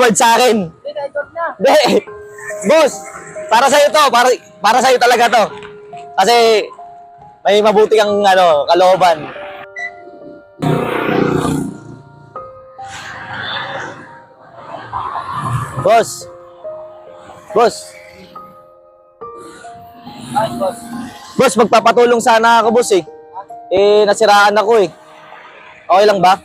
reward sa akin. Hindi, na-record na. Hindi. Boss, para sa'yo to. Para sa'yo talaga to. Kasi may mabuti kang kalooban. Boss. Boss. Ay, boss. Boss, magpapatulong sana ako, boss eh. Nasiraan ako eh. Okay lang ba?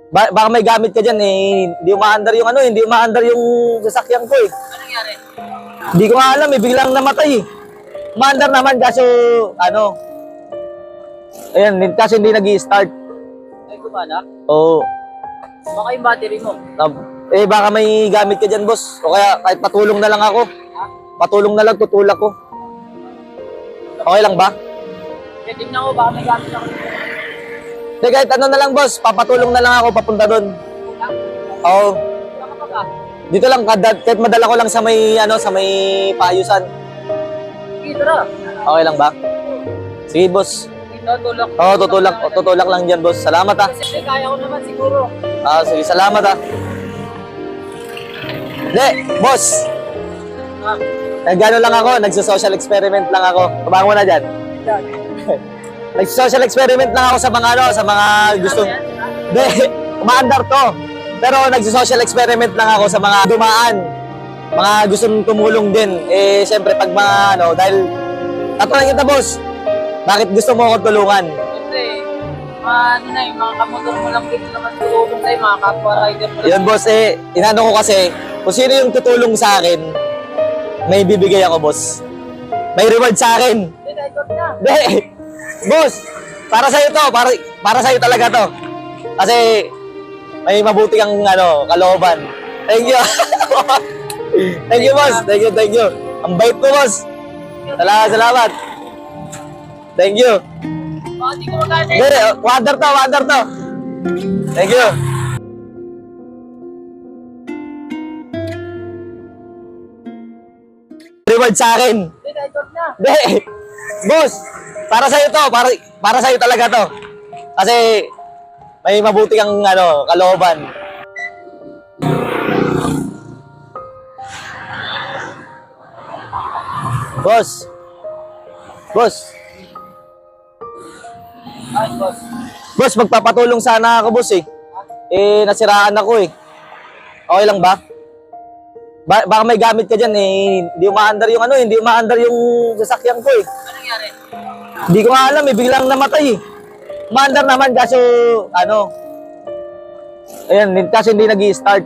Baka may gamit ka dyan eh. Hindi umaandar yung hindi umaandar yung sasakyan ko eh. Ano nangyari? Hindi ko nga alam eh, biglang namatay eh. Umaandar naman kaso, ayan, kasi hindi nag-i-start. Ay, kumana? Oo. Baka yung battery mo. Baka may gamit ka dyan, boss. O kaya kahit patulong na lang ako. Ha? Patulong na lang, tutulak ko. Okay lang ba? Kaya tingnan ko, baka may gamit ako. Hindi, kahit ano na lang, boss. Papatulong na lang ako papunta doon. Kulang? Oo. Saan ka pa ba? Dito lang, kahit madala ko lang sa may paayusan. Sige, tara. Okay lang ba? Sige, boss. Ito, tulak. Oo, tutulak lang dyan, boss. Salamat ah. Kasi kaya ko naman siguro. Sige, salamat ah. Hindi, boss. Ah, Nagano lang ako, nagso-social experiment lang ako. Tumama mo na dyan. yan. Nagso-social experiment lang ako sa mga gusto. Ano yan? Hindi, umaandar to. Pero nagso-social experiment lang ako sa mga dumaan. Mga gustong tumulong din. Siyempre pag dahil tatanungin kita, boss. Bakit gusto mo akong tulungan? Siyempre, yung mga kamotor mo lang dito naman tulong sa'yo, mga kapwa rider mo lang. Yun, boss, inano ko kasi, kung sino yung tutulong sa akin, may bibigay ako, boss. May reward sa akin. Hindi, na-record na. Hindi. Boss, para sa'yo to. Para sa'yo talaga to. Kasi may mabuti kang kalooban. Thank you. Thank you, boss. Thank you. Ang bait mo, boss. Salamat. Thank you. Baka di ko magkano Hindi, wander to. Thank you. Reward sa akin. Hindi, na-record na. Hindi. Boss, para sa'yo to. Para sa'yo talaga to. Kasi may mabuti kang kalooban. Boss. Ay, boss. Boss, magpapatulong sana ako, boss eh. Nasiraan ako eh. Okay lang ba? Baka may gamit ka dyan eh. Hindi umaandar yung sasakyan ko eh. Ano nangyari? Hindi ko nga alam eh, biglang namatay eh. Umaandar naman kaso, ayan, kasi hindi nag-i-start.